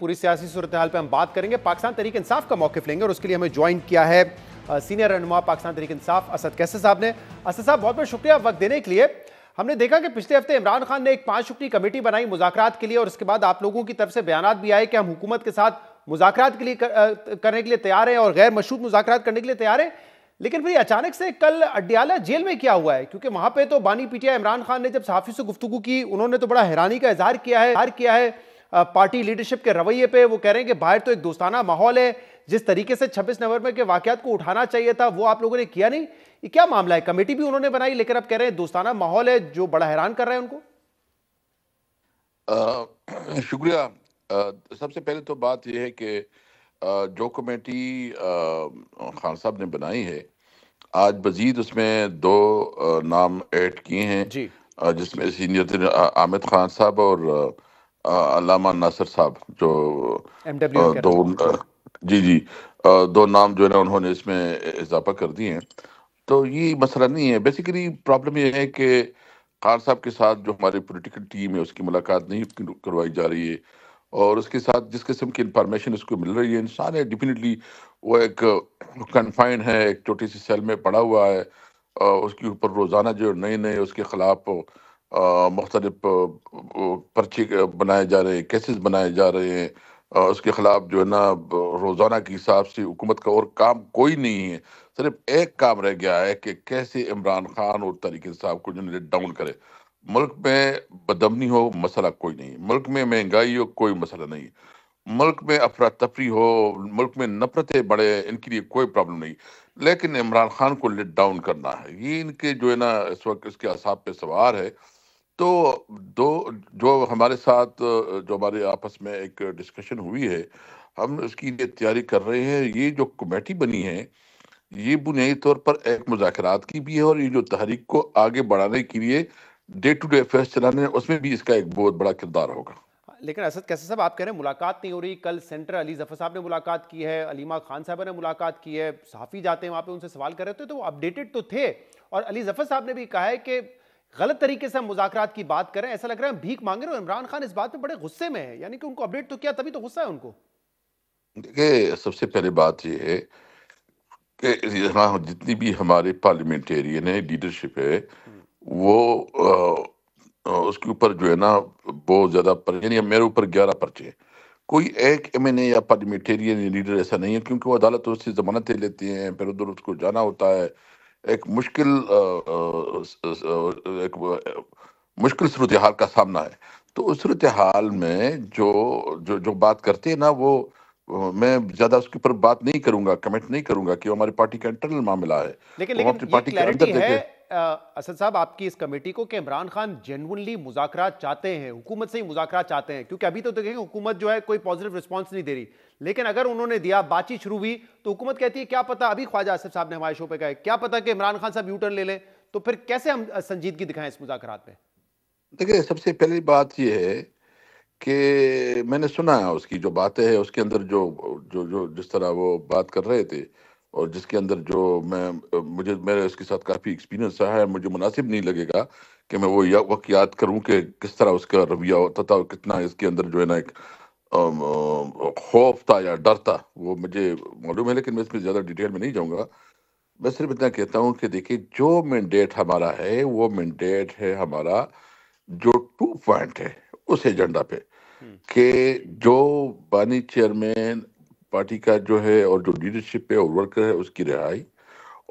पूरी सियासी सूरत हाल पे हम बात करेंगे। पाकिस्तान तहरीक इंसाफ का मौक़िफ़ लेंगे और उसके लिए हमें ज्वाइन किया है सीनियर रहनुमा पाकिस्तान तहरीक इंसाफ असद कैसर साहब ने। असद साहब, बहुत बहुत शुक्रिया वक्त देने के लिए। हमने देखा कि पिछले हफ्ते इमरान खान ने एक 5 रुकनी कमेटी बनाई मुज़ाकरात के लिए और उसके बाद आप लोगों की तरफ से बयानात भी आए कि हम हुकूमत के साथ मुज़ाकरात के लिए करने के लिए तैयार हैं और गैर मशरूत मुज़ाकरात करने के लिए तैयार हैं। लेकिन फिर अचानक से कल अड्याला जेल में क्या हुआ है? क्योंकि वहां पे तो बानी पीटीआई इमरान खान ने जब सहाफ़ी से गुफ्तगू की, उन्होंने तो बड़ा हैरानी का इजहार किया है पार्टी लीडरशिप के रवैये पे। वो कह रहे हैं कि बाहर तो एक दोस्ताना माहौल है, जिस तरीके से 26 नवंबर के वाकयात को उठाना चाहिए था वो आप लोगों ने किया नहीं। ये क्या मामला है? कमेटी भी उन्होंने बनाई लेकिन अब कह रहे हैं दोस्ताना माहौल है, जो बड़ा हैरान कर रहा है उनको। शुक्रिया। सबसे पहले तो बात यह है कि जो कमेटी खान साहब ने बनाई है, आज मजीद उसमें दो नाम ऐड किए हैं, जी जिसमें सीनियर आमिद खान साहब और अल्लामा नासिर साहब, जो एमडब्ल्यू के दो रहनुमा। जी जी, दो नाम जो है ना उन्होंने इसमें इजाफा कर दिए हैं। तो ये मसला नहीं है। बेसिकली प्रॉब्लम ये है कि खान साहब के साथ जो हमारी पॉलिटिकल टीम है उसकी मुलाकात नहीं करवाई जा रही है, और उसके साथ जिस किस्म की इंफॉर्मेशन उसको मिल रही है, इंसान है डेफिनेटली वो एक कन्फाइंड है, एक छोटी सी सेल में पड़ा हुआ है। उसके ऊपर रोज़ाना जो नए नए उसके खिलाफ मुख्तलिफ पर्चे बनाए जा रहे हैं, केसेस बनाए जा रहे हैं। उसके खिलाफ जो है ना रोज़ाना के हिसाब से हुकूमत का और काम कोई नहीं है। सिर्फ एक काम रह गया है कि कैसे इमरान खान और तरीके साहब को जो लेट डाउन करे। मुल्क में बदमनी हो, मसला कोई नहीं। मुल्क में महंगाई हो, कोई मसला नहीं। मुल्क में अफरा तफरी हो, मुल्क में नफरतें बढ़े, इनके लिए कोई प्रॉब्लम नहीं। लेकिन इमरान खान को लेट डाउन करना है, ये इनके जो है ना इस वक्त इसके असाब पे सवार है। तो दो जो हमारे साथ जो हमारे आपस में एक डिस्कशन हुई है, हम उसकी लिए तैयारी कर रहे हैं। ये जो कमेटी बनी है, ये बुनियादी तौर पर एक मुज़ाकरात की भी है, और ये जो तहरीक को आगे बढ़ाने के लिए डे टू डे अफेयर्स चलाने, उसमें भी इसका एक बहुत बड़ा किरदार होगा। लेकिन असद कैसर साहब, आप कह रहे हैं मुलाकात नहीं हो रही। कल सेंटर अली जफर साहब ने मुलाकात की है, अलीमा खान साहब ने मुलाकात की है, सहाफ़ी जाते हैं वहां पे उनसे सवाल कर रहे थे तो वो अपडेटेड तो थे। और अली जफर साहब ने भी कहा है कि गलत तरीके से हम मुज़ाकरात की बात करें, ऐसा लग रहा है हम भीख मांगे रहे। और इमरान खान इस बात में बड़े गुस्से में है, यानी कि उनको अपडेट तो किया तभी तो गुस्सा है उनको। देखिए, सबसे पहले बात ये है कि यहाँ जितनी भी हमारे पार्लियामेंटेरियन है, लीडरशिप है, वो उसके ऊपर जो है ना बहुत ज़्यादा यानी मेरे ऊपर 11 पर्चे हैं। कोई एक एमएनए या पार्लियामेंटेरियन या लीडर ऐसा नहीं है, क्योंकि वो अदालतों से जमानतें लेती हैं, फिर उधर उसको जाना होता है। एक मुश्किल मुश्किल सूरत हाल का सामना है। तो उस सूरत हाल में जो जो जो बात करते हैं ना, वो मैं ज़्यादा उसके ऊपर बात नहीं करूंगा, कमेंट नहीं करूंगा कि वो हमारी पार्टी का इंटरनल मामला है। लेकिन वो हम लेकिन अपनी ये पार्टी के अंदर क्लैरिटी है देखें। असद साहब आपकी इस कमेटी को कि इमरान खान जेन्युइनली मुज़ाकरात चाहते हैं, हुकूमत से ही मुज़ाकरात चाहते हैं। क्योंकि अभी तो देखेंगे हुकूमत जो है कोई पॉजिटिव रिस्पांस नहीं दे रही, लेकिन अगर उन्होंने दिया, बातचीत शुरू हुई, तो हुकूमत कहती है क्या पता, अभी ख्वाजा आसिफ साहब ने हमारे शो पे कहा क्या पता कि इमरान खान साहब यू टर्न ले लें। तो फिर कैसे हम संजीदगी दिखाएं इस मुज़ाकरात पे? देखिए, सबसे पहली बात ये है कि मैंने सुना है उसकी जो बातें हैं, उसके अंदर जो जो जो जिस तरह वो बात कर रहे थे, और जिसके अंदर जो मुझे मेरे उसके साथ काफ़ी एक्सपीरियंस रहा है, मुझे मुनासिब नहीं लगेगा कि मैं वो वक्त याद करूं कि किस तरह उसका रवैया होता था और कितना इसके अंदर जो है ना एक खौफ था या डर था, वो मुझे मालूम है। लेकिन मैं इसमें ज़्यादा डिटेल में नहीं जाऊंगा। मैं सिर्फ इतना कहता हूँ कि देखिए, जो मैंडेट हमारा है वो मैंडेट है हमारा जो 2 पॉइंट है उस एजेंडा पे, कि जो बानी चेयरमैन पार्टी का जो है और जो लीडरशिप है और वर्कर है उसकी रिहाई।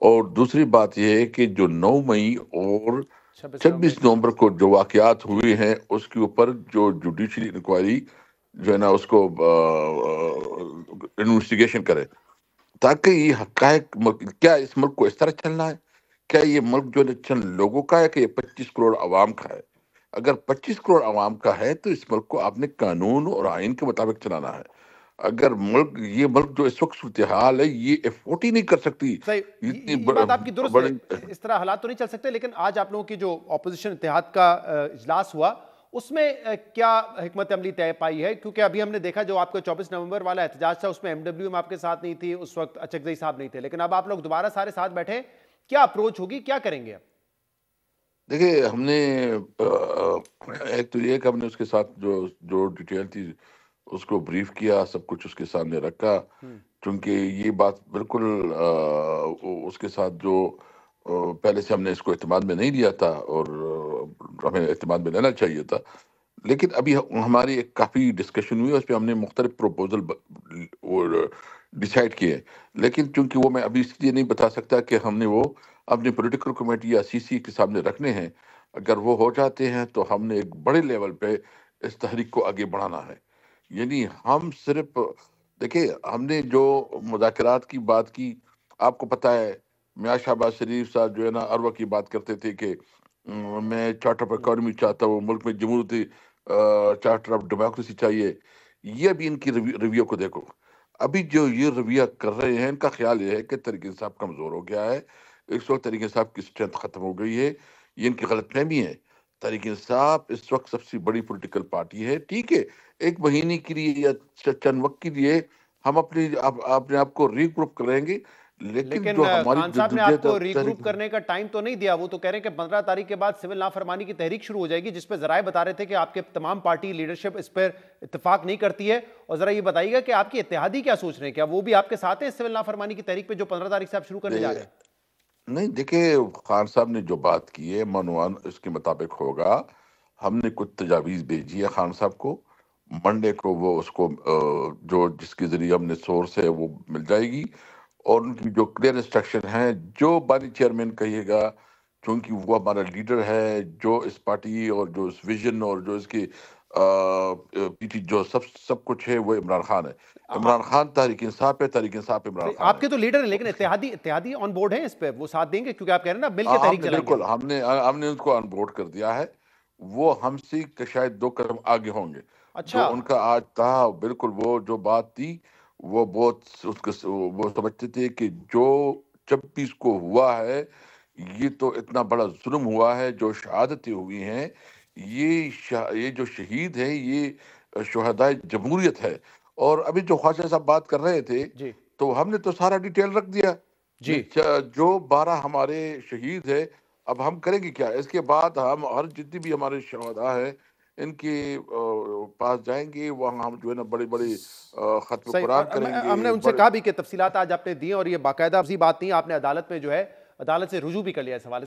और दूसरी बात यह है कि जो 9 मई और 26 नवंबर 26 की। नवंबर को जो वाकयात हुए हैं उसके ऊपर जो जुडिशरी इंक्वायरी जो है ना उसको इन्वेस्टिगेशन करे, ताकि ये हकायक क्या इस मुल्क को इस तरह चलना है? क्या ये मुल्क जो है चंद लोगों का है कि ये 25 करोड़ आवाम का है? अगर 25 करोड़ आवाम का है तो इस मुल्क को आपने कानून और आइन के मुताबिक चलाना है। अगर ये मुल्क जो इस वक्त सूरत हाल है, ये अफोर्ड ही नहीं कर सकती सही, इतनी ये बात आपकी दुरुस्त है। बड़ी। इस तरह हालात तो नहीं चल सकते। लेकिन आज आप लोगों की जो ऑपोजिशन इत्तेहाद का इजलास हुआ, उसमें क्या हिकमत अमली तय पाई है? क्योंकि अभी हमने देखा जो आपका 24 नवंबर वाला एहतजाज था, उसमें एमडब्ल्यूएम आपके साथ नहीं थी, उस वक्त अचकजई साहब नहीं थे, लेकिन अब आप लोग दोबारा सारे साथ बैठे। क्या अप्रोच होगी, क्या करेंगे अब? देखिए, हमने एक तो ये कि हमने उसके साथ जो जो डिटेल थी اس کو بریف کیا، سب کچھ اس کے سامنے رکھا، چونکہ یہ بات بالکل اس کے ساتھ جو پہلے سے ہم نے اس کو اعتماد میں نہیں لیا تھا، اور ہمیں اعتماد میں لینا چاہیے تھا، لیکن ابھی ہماری ایک کافی ڈسکشن ہوئی، اس پہ ہم نے مختلف پروپوزل ڈیسائیڈ کیے، لیکن چونکہ وہ میں ابھی اس لیے نہیں بتا سکتا کہ ہم نے وہ اپنی پولیٹیکل کمیٹی یا سی سی کے سامنے رکھنے ہیں۔ اگر وہ ہو جاتے ہیں تو ہم نے ایک بڑے لیول پہ اس تحریک کو آگے بڑھانا ہے۔ یعنی ہم صرف دیکھیں، ہم نے جو مذاکرات کی بات کی، آپ کو پتہ ہے میاں شہباز شریف صاحب جو ہے نا اروہ کی بات کرتے تھے کہ میں چارٹر آف اکانومی چاہتا ہوں، ملک میں جمہوریتی چارٹر آف ڈیموکریسی چاہیے۔ یہ ابھی ان کی رویہ کو دیکھو، ابھی جو یہ رویہ کر رہے ہیں، ان کا خیال یہ ہے کہ تحریک انصاف کمزور ہو گیا ہے، اس وقت تحریک انصاف کی اسٹرینتھ ختم ہو گئی ہے۔ یہ ان کی غلط فہمی ہے۔ تحریک انصاف اس وقت سب سے بڑی پولیٹیکل پارٹی ہے۔ ٹھیک ہے، ایک مہینے کے لیے یا چند وقت کے لیے ہم اپنے آپ کو ری گروپ کریں گے، لیکن لیکن جو ہماری خان صاحب نے آپ جدوجہد کو ری تحریک، گروپ کرنے کا ٹائم تو نہیں دیا۔ وہ تو کہہ رہے ہیں کہ 15 تاریخ کے بعد سول نافرمانی کی تحریک شروع ہو جائے گی، جس پہ ذرائع بتا رہے تھے کہ آپ کے تمام پارٹی لیڈرشپ اس پر اتفاق نہیں کرتی ہے۔ اور ذرا یہ بتائیے گا کہ آپ کی اتحادی کیا سوچ رہے ہیں؟ کیا وہ بھی آپ کے ساتھ ہیں سول نافرمانی کی تحریک پہ جو 15 تاریخ سے آپ شروع کرنے جا رہے ہیں؟ نہیں دیکھیں، خان صاحب نے جو بات کی ہے منوان اس کے مطابق ہوگا۔ ہم نے کچھ تجاویز بھیجی ہے خان صاحب کو، منڈے کو وہ اس کو جو جس کے ذریعے ہم نے سورس ہے وہ مل جائے گی، اور ان کی جو کلیئر انسٹرکشن ہیں جو بانی چیئرمین کہیے گا، چونکہ وہ ہمارا لیڈر ہے، جو اس پارٹی اور جو اس ویژن اور جو اس کی پیچھے جو سب کچھ ہے، وہ عمران خان ہے۔ عمران خان تحریک انصاف ہے، تحریک انصاف عمران خان آپ ہے۔ کے تو لیڈر ہیں، تو لیکن اس کے اتحادی آن بورڈ ہیں اس پہ؟ وہ ساتھ دیں گے؟ کیونکہ آپ کہہ رہے ہیں نا مل کے ہم تحریک نے چلائیں گے ہم۔ بالکل ہم نے ان کو آن بورڈ کر دیا ہے۔ وہ ہم سے شاید 2 قدم آگے ہوں گے۔ اچھا، جو ان کا آج تھا، بالکل وہ جو بات تھی، وہ بہت وہ سمجھتے تھے کہ جو 26 کو ہوا ہے، یہ تو اتنا بڑا ظلم ہوا ہے، جو شہادتیں ہوئی ہیں، یہ جو شہید ہے، یہ شہدائے جمہوریت ہے۔ اور ابھی جو خواجہ صاحب بات کر رہے تھے، جی تو ہم نے تو سارا ڈیٹیل رکھ دیا۔ جی۔ جو 12 ہمارے شہید ہے، اب ہم کریں گے کیا؟ اس کے بعد ہم ہر جتنی بھی ہمارے شہداء ہیں، ان کے پاس جائیں گے، وہاں ہم جو ہے نا بڑے بڑے ختم صحیح، اور قرآن کریں گے، ہم نے ان سے بڑے کہا بھی کہ تفصیلات آج آپ نے دی، اور یہ باقاعدہ بات نہیں، آپ نے عدالت میں جو ہے عدالت سے رجوع بھی کر لیا اس حوالے سے۔